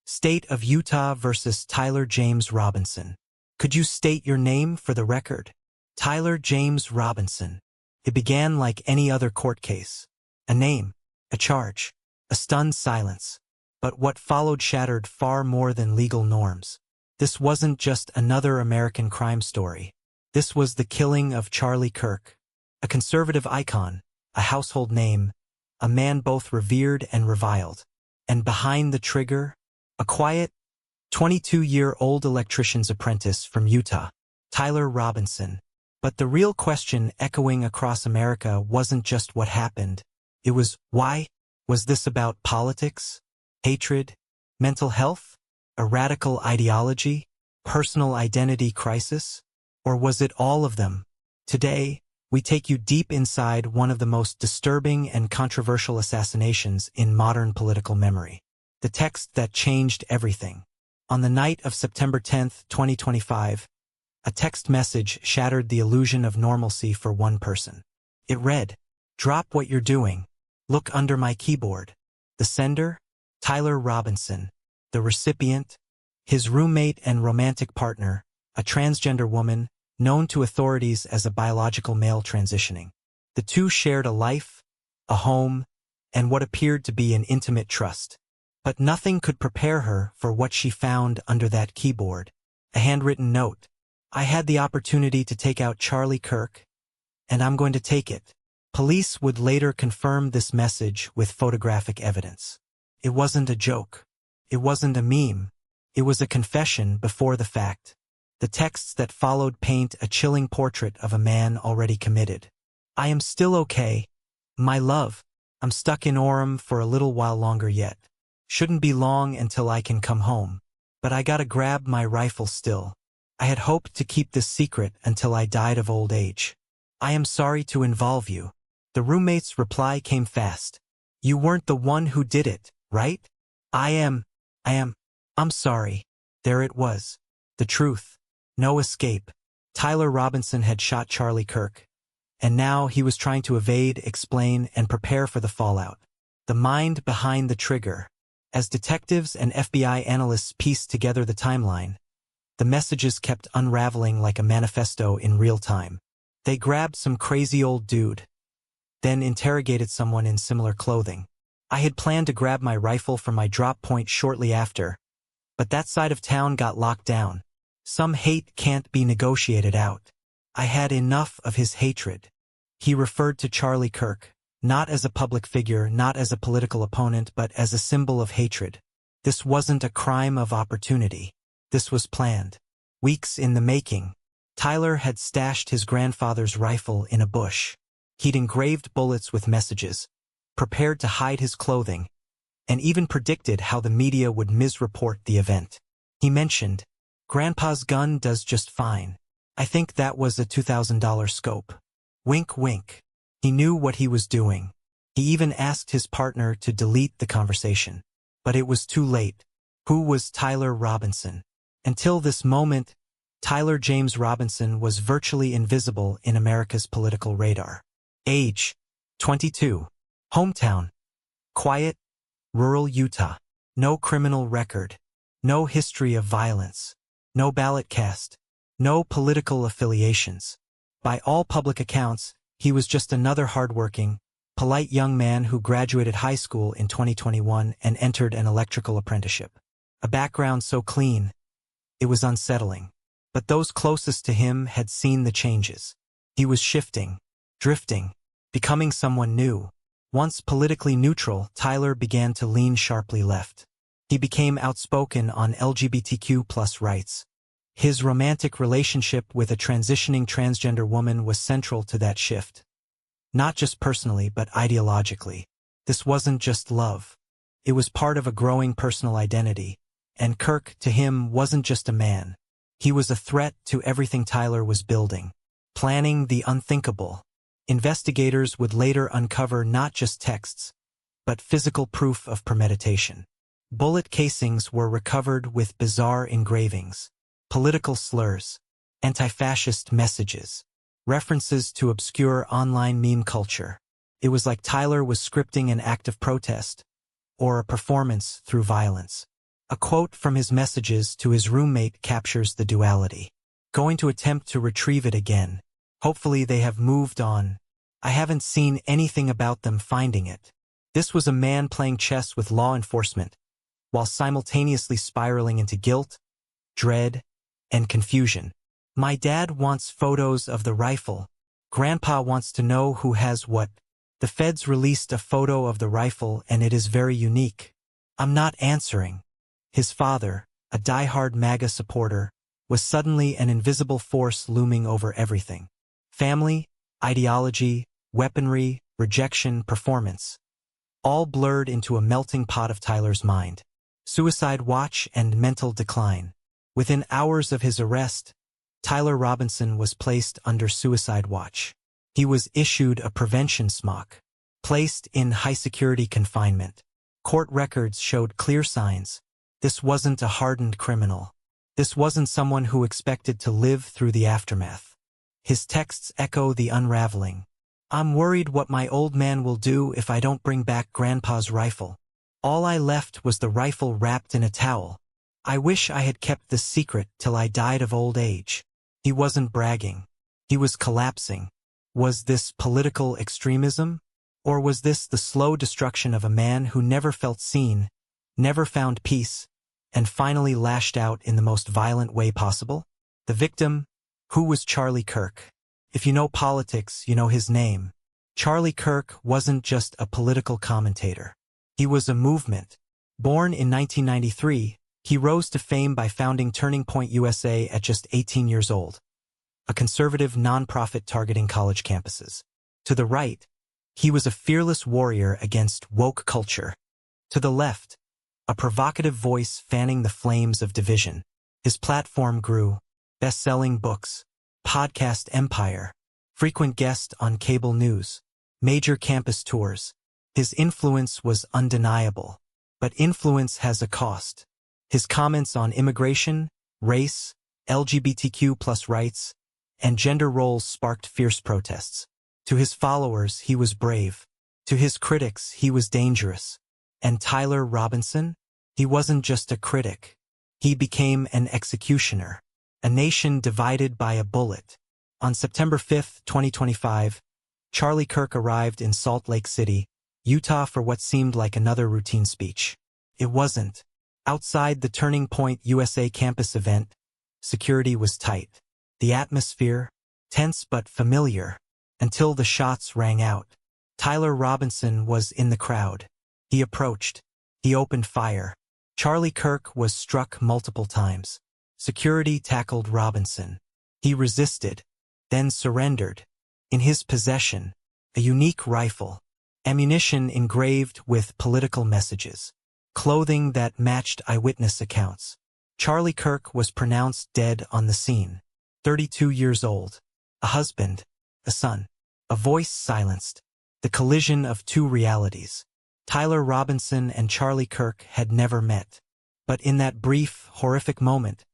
State of Utah versus Tyler James Robinson. Could you state your name for the record? Tyler James Robinson. It began like any other court case. A name, a charge, a stunned silence. But what followed shattered far more than legal norms. This wasn't just another American crime story. This was the killing of Charlie Kirk, a conservative icon, a household name, a man both revered and reviled. And behind the trigger, a quiet, 22-year-old electrician's apprentice from Utah, Tyler Robinson. But the real question echoing across America wasn't just what happened. It was, why? Was this about politics, hatred, mental health, a radical ideology, personal identity crisis? Or was it all of them? Today, we take you deep inside one of the most disturbing and controversial assassinations in modern political memory. The text that changed everything. On the night of September 10, 2025, a text message shattered the illusion of normalcy for one person. It read, "Drop what you're doing. Look under my keyboard." The sender? Tyler Robinson. The recipient? His roommate and romantic partner, a transgender woman, known to authorities as a biological male transitioning. The two shared a life, a home, and what appeared to be an intimate trust. But nothing could prepare her for what she found under that keyboard. A handwritten note. "I had the opportunity to take out Charlie Kirk, and I'm going to take it." Police would later confirm this message with photographic evidence. It wasn't a joke. It wasn't a meme. It was a confession before the fact. The texts that followed paint a chilling portrait of a man already committed. "I am still okay. My love. I'm stuck in Orem for a little while longer yet. Shouldn't be long until I can come home. But I gotta grab my rifle still. I had hoped to keep this secret until I died of old age. I am sorry to involve you." The roommate's reply came fast. "You weren't the one who did it, right?" I'm sorry." There it was. The truth. No escape. Tyler Robinson had shot Charlie Kirk, and now he was trying to evade, explain, and prepare for the fallout. The mind behind the trigger. As detectives and FBI analysts pieced together the timeline, the messages kept unraveling like a manifesto in real time. They grabbed some crazy old dude, then interrogated someone in similar clothing. "I had planned to grab my rifle from my drop point shortly after, but that side of town got locked down. Some hate can't be negotiated out. I had enough of his hatred." He referred to Charlie Kirk, not as a public figure, not as a political opponent, but as a symbol of hatred. This wasn't a crime of opportunity. This was planned. Weeks in the making. Tyler had stashed his grandfather's rifle in a bush. He'd engraved bullets with messages, prepared to hide his clothing, and even predicted how the media would misreport the event. He mentioned, "Grandpa's gun does just fine. I think that was a $2,000 scope." Wink, wink. He knew what he was doing. He even asked his partner to delete the conversation. But it was too late. Who was Tyler Robinson? Until this moment, Tyler James Robinson was virtually invisible in America's political radar. Age: 22. Hometown: quiet, rural Utah. No criminal record. No history of violence. No ballot cast. No political affiliations. By all public accounts, he was just another hardworking, polite young man who graduated high school in 2021 and entered an electrical apprenticeship. A background so clean, it was unsettling. But those closest to him had seen the changes. He was shifting, drifting, becoming someone new. Once politically neutral, Tyler began to lean sharply left. He became outspoken on LGBTQ+ rights. His romantic relationship with a transitioning transgender woman was central to that shift. Not just personally, but ideologically. This wasn't just love. It was part of a growing personal identity. And Kirk, to him, wasn't just a man. He was a threat to everything Tyler was building. Planning the unthinkable. Investigators would later uncover not just texts, but physical proof of premeditation. Bullet casings were recovered with bizarre engravings, political slurs, anti-fascist messages, references to obscure online meme culture. It was like Tyler was scripting an act of protest, or a performance through violence. A quote from his messages to his roommate captures the duality. Going to attempt to retrieve it again. Hopefully they have moved on. I haven't seen anything about them finding it. This was a man playing chess with law enforcement, while simultaneously spiraling into guilt, dread, and confusion. My dad wants photos of the rifle. Grandpa wants to know who has what. The feds released a photo of the rifle and it is very unique. I'm not answering. His father, a diehard MAGA supporter, was suddenly an invisible force looming over everything. Family, ideology, weaponry, rejection, performance. All blurred into a melting pot of Tyler's mind. Suicide watch and mental decline. Within hours of his arrest, Tyler Robinson was placed under suicide watch. He was issued a prevention smock, placed in high-security confinement. Court records showed clear signs. This wasn't a hardened criminal. This wasn't someone who expected to live through the aftermath. His texts echo the unraveling. I'm worried what my old man will do if I don't bring back Grandpa's rifle. All I left was the rifle wrapped in a towel. I wish I had kept this secret till I died of old age. He wasn't bragging. He was collapsing. Was this political extremism? Or was this the slow destruction of a man who never felt seen, never found peace, and finally lashed out in the most violent way possible? The victim? Who was Charlie Kirk? If you know politics, you know his name. Charlie Kirk wasn't just a political commentator. He was a movement. Born in 1993, he rose to fame by founding Turning Point USA at just 18 years old, a conservative nonprofit targeting college campuses. To the right, he was a fearless warrior against woke culture. To the left, a provocative voice fanning the flames of division. His platform grew, best-selling books, podcast empire, frequent guest on cable news, major campus tours. His influence was undeniable, but influence has a cost. His comments on immigration, race, LGBTQ+ rights, and gender roles sparked fierce protests. To his followers, he was brave. To his critics, he was dangerous. And Tyler Robinson? He wasn't just a critic. He became an executioner. A nation divided by a bullet. On September 5, 2025, Charlie Kirk arrived in Salt Lake City, Utah for what seemed like another routine speech. It wasn't. Outside the Turning Point USA campus event, security was tight. The atmosphere, tense but familiar, until the shots rang out. Tyler Robinson was in the crowd. He approached. He opened fire. Charlie Kirk was struck multiple times. Security tackled Robinson. He resisted, then surrendered. In his possession, a unique rifle, ammunition engraved with political messages, clothing that matched eyewitness accounts. Charlie Kirk was pronounced dead on the scene. 32 years old. A husband, a son, a voice silenced. The collision of two realities. Tyler Robinson and Charlie Kirk had never met. But in that brief, horrific moment,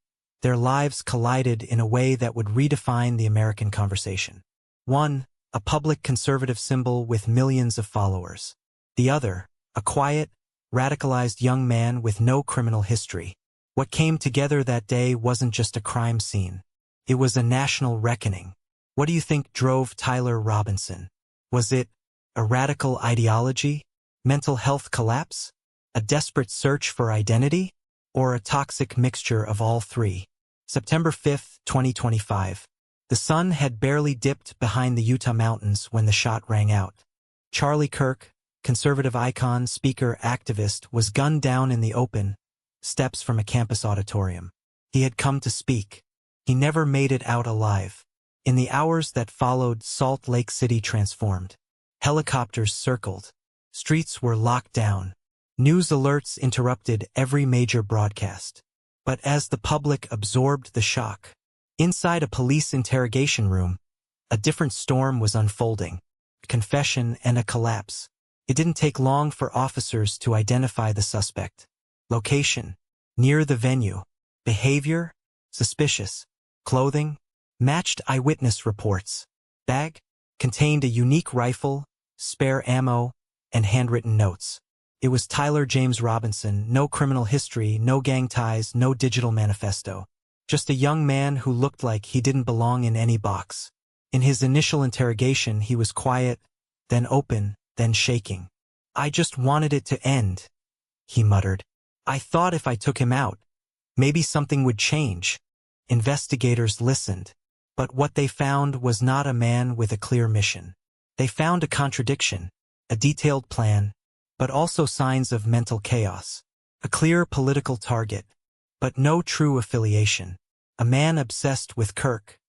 their lives collided in a way that would redefine the American conversation. One, a public conservative symbol with millions of followers. The other, a quiet, radicalized young man with no criminal history. What came together that day wasn't just a crime scene. It was a national reckoning. What do you think drove Tyler Robinson? Was it a radical ideology? Mental health collapse? A desperate search for identity? Or a toxic mixture of all three? September 5, 2025. The sun had barely dipped behind the Utah mountains when the shot rang out. Charlie Kirk, conservative icon, speaker, activist, was gunned down in the open, steps from a campus auditorium. He had come to speak. He never made it out alive. In the hours that followed, Salt Lake City transformed. Helicopters circled. Streets were locked down. News alerts interrupted every major broadcast. But as the public absorbed the shock, inside a police interrogation room, a different storm was unfolding. Confession and a collapse. It didn't take long for officers to identify the suspect. Location: near the venue. Behavior: suspicious. Clothing: matched eyewitness reports. Bag: contained a unique rifle, spare ammo, and handwritten notes. It was Tyler James Robinson, no criminal history, no gang ties, no digital manifesto. Just a young man who looked like he didn't belong in any box. In his initial interrogation, he was quiet, then open, then shaking. "I just wanted it to end," he muttered. "I thought if I took him out, maybe something would change." Investigators listened, but what they found was not a man with a clear mission. They found a contradiction, a detailed plan, but also signs of mental chaos. A clear political target, but no true affiliation. A man obsessed with Kirk,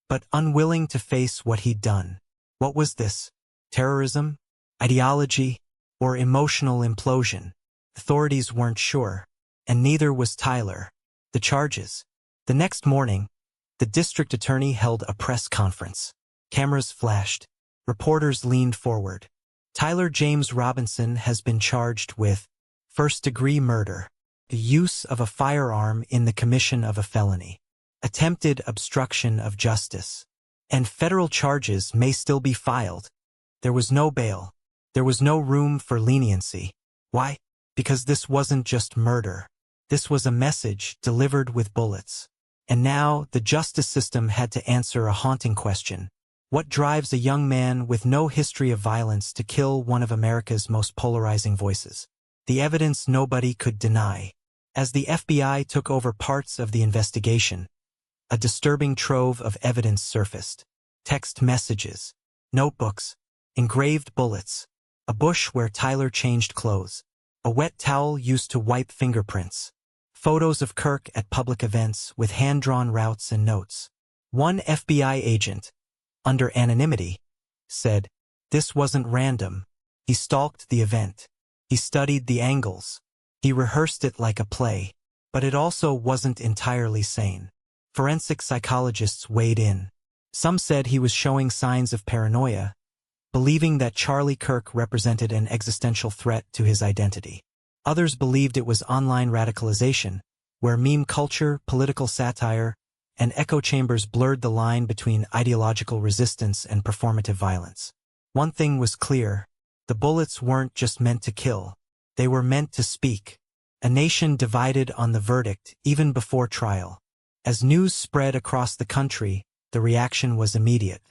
but unwilling to face what he'd done. What was this? Terrorism? Ideology? Or emotional implosion? Authorities weren't sure, and neither was Tyler. The charges. The next morning, the district attorney held a press conference. Cameras flashed. Reporters leaned forward. Tyler James Robinson has been charged with first-degree murder, the use of a firearm in the commission of a felony, attempted obstruction of justice, and federal charges may still be filed. There was no bail. There was no room for leniency. Why? Because this wasn't just murder. This was a message delivered with bullets. And now the justice system had to answer a haunting question. What drives a young man with no history of violence to kill one of America's most polarizing voices? The evidence nobody could deny. As the FBI took over parts of the investigation, a disturbing trove of evidence surfaced. Text messages, notebooks, engraved bullets, a bush where Tyler changed clothes, a wet towel used to wipe fingerprints, photos of Kirk at public events with hand-drawn routes and notes. One FBI agent, under anonymity, said, "This wasn't random. He stalked the event. He studied the angles. He rehearsed it like a play." But it also wasn't entirely sane. Forensic psychologists weighed in. Some said he was showing signs of paranoia, believing that Charlie Kirk represented an existential threat to his identity. Others believed it was online radicalization, where meme culture, political satire, and echo chambers blurred the line between ideological resistance and performative violence. One thing was clear: the bullets weren't just meant to kill. They were meant to speak. A nation divided on the verdict even before trial. As news spread across the country, the reaction was immediate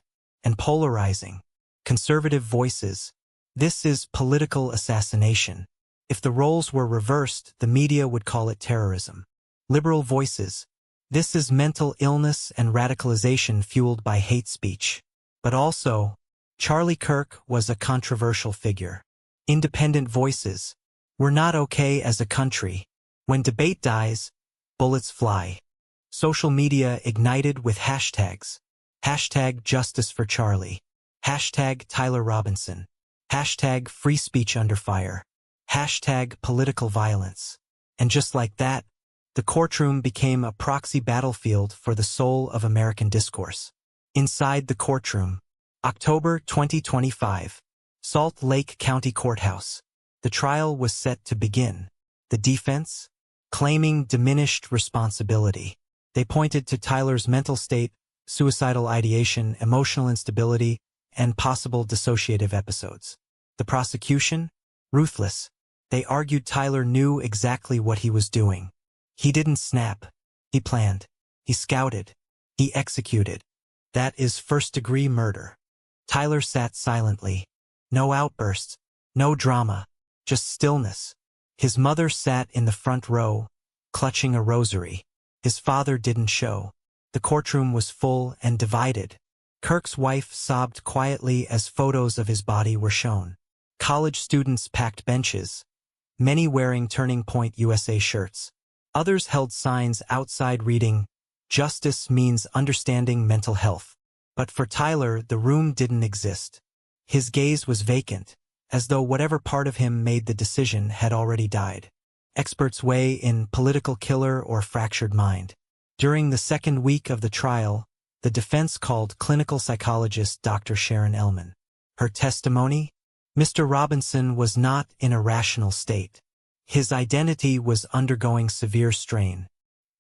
and polarizing. Conservative voices: "This is political assassination." If the roles were reversed, the media would call it terrorism. Liberal voices: "This is mental illness and radicalization fueled by hate speech." But also, Charlie Kirk was a controversial figure. Independent voices: "We're not okay as a country." When debate dies, bullets fly. Social media ignited with hashtags. Hashtag Justice for Charlie. Hashtag Tyler Robinson. Hashtag Free Speech Under Fire. Hashtag Political Violence. And just like that, the courtroom became a proxy battlefield for the soul of American discourse. Inside the courtroom. October 2025. Salt Lake County Courthouse. The trial was set to begin. The defense? Claiming diminished responsibility. They pointed to Tyler's mental state, suicidal ideation, emotional instability, and possible dissociative episodes. The prosecution? Ruthless. They argued Tyler knew exactly what he was doing. He didn't snap. He planned. He scouted. He executed. That is first-degree murder. Tyler sat silently. No outbursts. No drama. Just stillness. His mother sat in the front row, clutching a rosary. His father didn't show. The courtroom was full and divided. Kirk's wife sobbed quietly as photos of his body were shown. College students packed benches, many wearing Turning Point USA shirts. Others held signs outside reading, "Justice means understanding mental health." But for Tyler, the room didn't exist. His gaze was vacant, as though whatever part of him made the decision had already died. Experts weigh in political killer or fractured mind. During the second week of the trial, the defense called clinical psychologist Dr. Sharon Ellman. Her testimony? Mr. Robinson was not in a rational state. His identity was undergoing severe strain.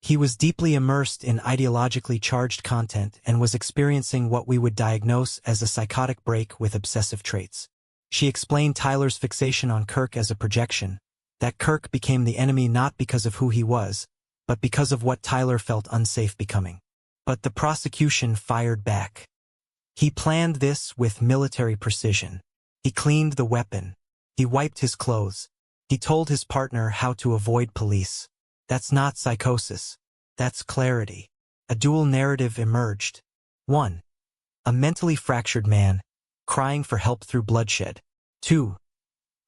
He was deeply immersed in ideologically charged content and was experiencing what we would diagnose as a psychotic break with obsessive traits. She explained Tyler's fixation on Kirk as a projection, that Kirk became the enemy not because of who he was, but because of what Tyler felt unsafe becoming. But the prosecution fired back. He planned this with military precision. He cleaned the weapon. He wiped his clothes. He told his partner how to avoid police. That's not psychosis. That's clarity. A dual narrative emerged. 1. A mentally fractured man, crying for help through bloodshed. 2.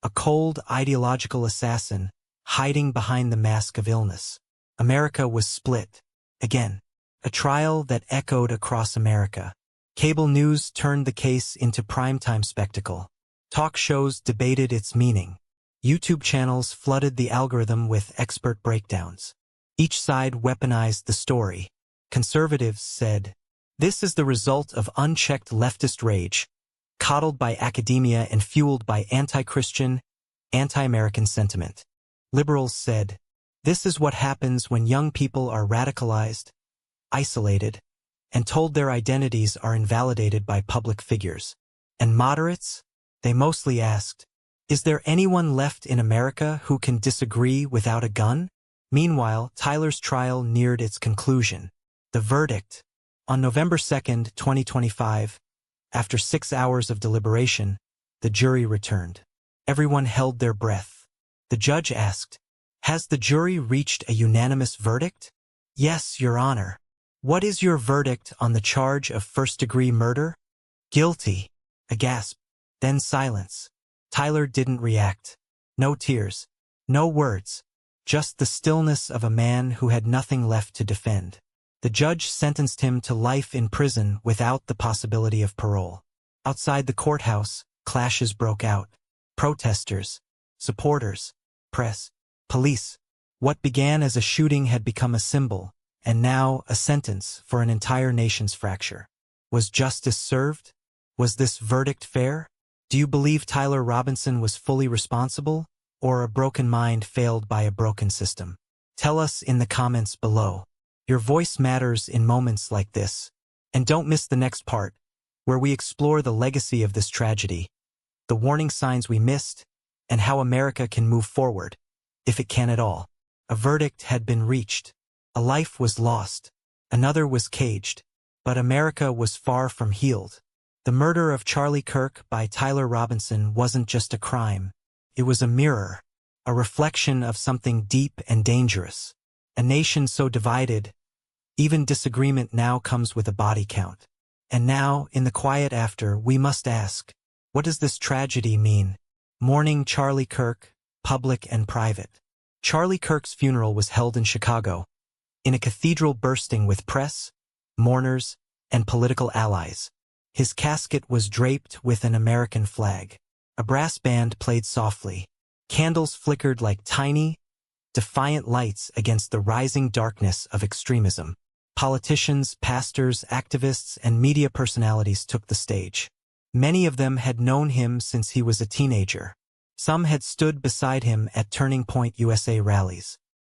A cold, ideological assassin, hiding behind the mask of illness. America was split. Again. A trial that echoed across America. Cable news turned the case into primetime spectacle. Talk shows debated its meaning. YouTube channels flooded the algorithm with expert breakdowns. Each side weaponized the story. Conservatives said, "This is the result of unchecked leftist rage, coddled by academia and fueled by anti-Christian, anti-American sentiment." Liberals said, "This is what happens when young people are radicalized, isolated, and told their identities are invalidated by public figures." And moderates? They mostly asked, "Is there anyone left in America who can disagree without a gun?" Meanwhile, Tyler's trial neared its conclusion. The verdict. On November 2, 2025, after 6 hours of deliberation, the jury returned. Everyone held their breath. The judge asked, "Has the jury reached a unanimous verdict?" "Yes, Your Honor." "What is your verdict on the charge of first-degree murder?" "Guilty." A gasp. Then silence. Tyler didn't react. No tears. No words. Just the stillness of a man who had nothing left to defend. The judge sentenced him to life in prison without the possibility of parole. Outside the courthouse, clashes broke out. Protesters, supporters, press, police. What began as a shooting had become a symbol, and now a sentence for an entire nation's fracture. Was justice served? Was this verdict fair? Do you believe Tyler Robinson was fully responsible, or a broken mind failed by a broken system? Tell us in the comments below. Your voice matters in moments like this. And don't miss the next part, where we explore the legacy of this tragedy, the warning signs we missed, and how America can move forward, if it can at all. A verdict had been reached. A life was lost. Another was caged. But America was far from healed. The murder of Charlie Kirk by Tyler Robinson wasn't just a crime. It was a mirror, a reflection of something deep and dangerous. A nation so divided, even disagreement now comes with a body count. And now, in the quiet after, we must ask, what does this tragedy mean? Mourning Charlie Kirk, public and private. Charlie Kirk's funeral was held in Chicago, in a cathedral bursting with press, mourners, and political allies. His casket was draped with an American flag. A brass band played softly. Candles flickered like tiny, defiant lights against the rising darkness of extremism. Politicians, pastors, activists, and media personalities took the stage. Many of them had known him since he was a teenager. Some had stood beside him at Turning Point USA rallies.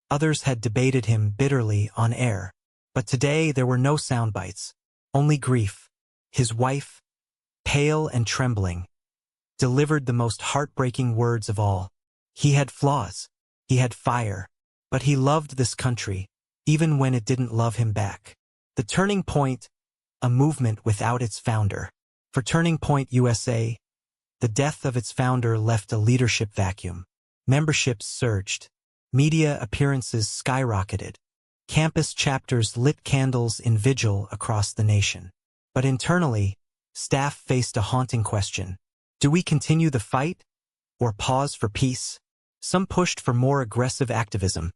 Others had debated him bitterly on air. But today there were no sound bites, only grief. His wife, pale and trembling, delivered the most heartbreaking words of all. He had flaws. He had fire. But he loved this country, even when it didn't love him back. The Turning Point, a movement without its founder. For Turning Point USA, the death of its founder left a leadership vacuum. Memberships surged. Media appearances skyrocketed. Campus chapters lit candles in vigil across the nation. But internally, staff faced a haunting question. Do we continue the fight, or pause for peace? Some pushed for more aggressive activism,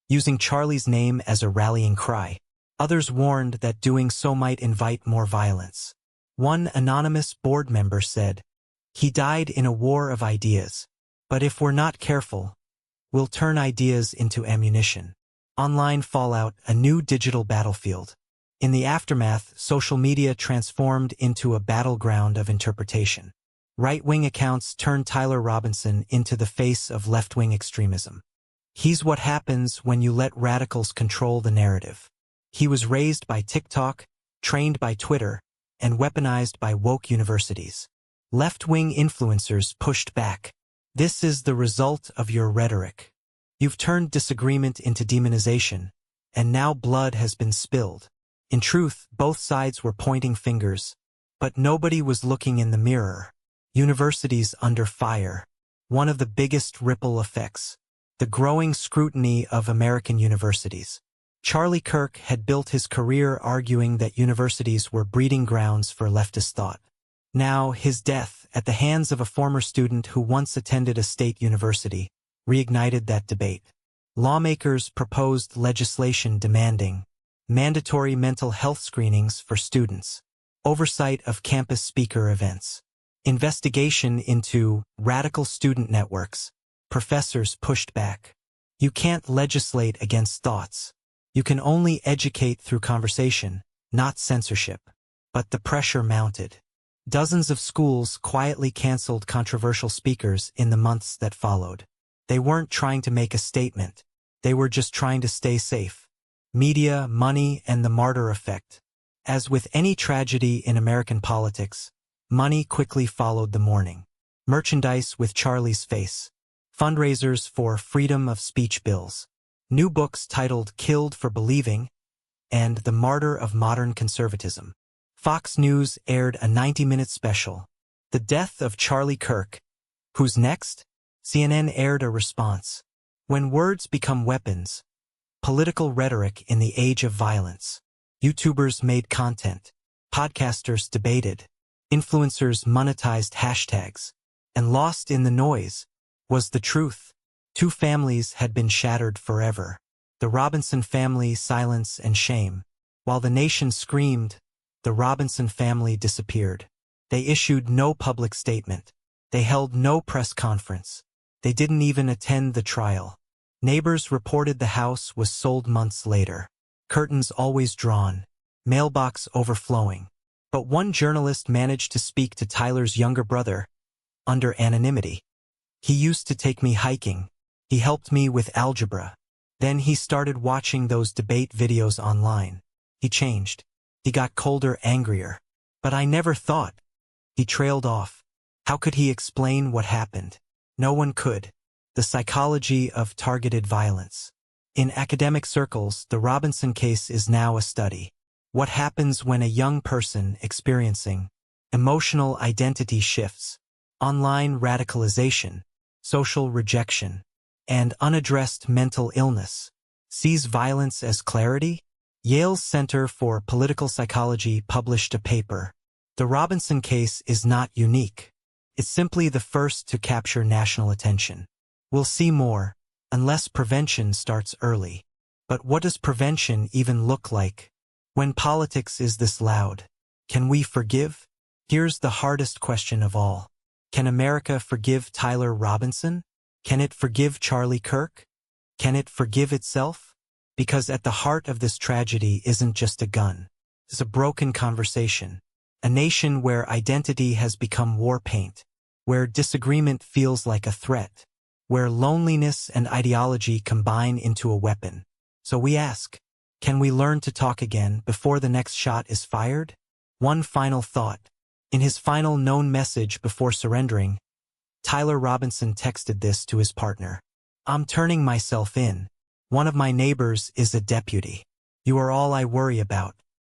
using Charlie's name as a rallying cry. Others warned that doing so might invite more violence. One anonymous board member said, "He died in a war of ideas, but if we're not careful, we'll turn ideas into ammunition." Online fallout, a new digital battlefield. In the aftermath, social media transformed into a battleground of interpretation. Right-wing accounts turned Tyler Robinson into the face of left-wing extremism. He's what happens when you let radicals control the narrative. He was raised by TikTok, trained by Twitter, and weaponized by woke universities. Left-wing influencers pushed back. This is the result of your rhetoric. You've turned disagreement into demonization, and now blood has been spilled. In truth, both sides were pointing fingers, but nobody was looking in the mirror. Universities under fire. One of the biggest ripple effects. The growing scrutiny of American universities. Charlie Kirk had built his career arguing that universities were breeding grounds for leftist thought. Now, his death, at the hands of a former student who once attended a state university, reignited that debate. Lawmakers proposed legislation demanding mandatory mental health screenings for students, oversight of campus speaker events, investigation into radical student networks. Professors pushed back. You can't legislate against thoughts. You can only educate through conversation, not censorship. But the pressure mounted. Dozens of schools quietly canceled controversial speakers in the months that followed. They weren't trying to make a statement. They were just trying to stay safe. Media, money, and the martyr effect. As with any tragedy in American politics, money quickly followed the mourning. Merchandise with Charlie's face. Fundraisers for freedom of speech bills. New books titled Killed for Believing and The Martyr of Modern Conservatism. Fox News aired a 90-minute special, The Death of Charlie Kirk. Who's next? CNN aired a response. When words become weapons. Political rhetoric in the age of violence. YouTubers made content. Podcasters debated. Influencers monetized hashtags. And lost in the noise was the truth. Two families had been shattered forever. The Robinson family, silence and shame. While the nation screamed, the Robinson family disappeared. They issued no public statement. They held no press conference. They didn't even attend the trial. Neighbors reported the house was sold months later. Curtains always drawn. Mailbox overflowing. But one journalist managed to speak to Tyler's younger brother, under anonymity. He used to take me hiking. He helped me with algebra. Then he started watching those debate videos online. He changed. He got colder, angrier. But I never thought. He trailed off. How could he explain what happened? No one could. The psychology of targeted violence. In academic circles, the Robinson case is now a study. What happens when a young person experiencing emotional identity shifts, online radicalization, social rejection, and unaddressed mental illness, sees violence as clarity? Yale's Center for Political Psychology published a paper. The Robinson case is not unique. It's simply the first to capture national attention. We'll see more, unless prevention starts early. But what does prevention even look like? When politics is this loud, can we forgive? Here's the hardest question of all. Can America forgive Tyler Robinson? Can it forgive Charlie Kirk? Can it forgive itself? Because at the heart of this tragedy isn't just a gun. It's a broken conversation. A nation where identity has become war paint. Where disagreement feels like a threat. Where loneliness and ideology combine into a weapon. So we ask, can we learn to talk again before the next shot is fired? One final thought. In his final known message before surrendering, Tyler Robinson texted this to his partner. I'm turning myself in. One of my neighbors is a deputy. You are all I worry about.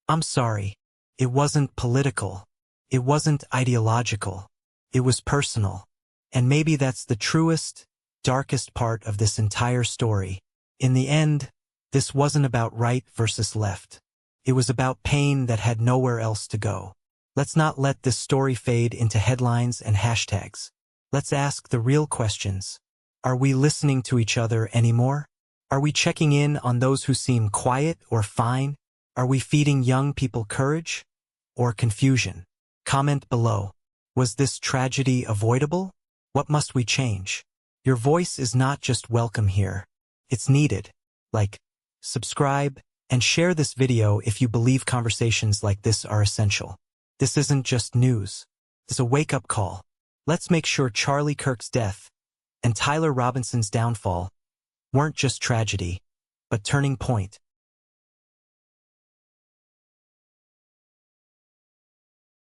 I'm sorry. It wasn't political. It wasn't ideological. It was personal. And maybe that's the truest, darkest part of this entire story. In the end, this wasn't about right versus left. It was about pain that had nowhere else to go. Let's not let this story fade into headlines and hashtags. Let's ask the real questions. Are we listening to each other anymore? Are we checking in on those who seem quiet or fine? Are we feeding young people courage or confusion? Comment below. Was this tragedy avoidable? What must we change? Your voice is not just welcome here. It's needed. Like, subscribe, and share this video if you believe conversations like this are essential. This isn't just news. It's a wake-up call. Let's make sure Charlie Kirk's death and Tyler Robinson's downfall weren't just tragedy, but turning point.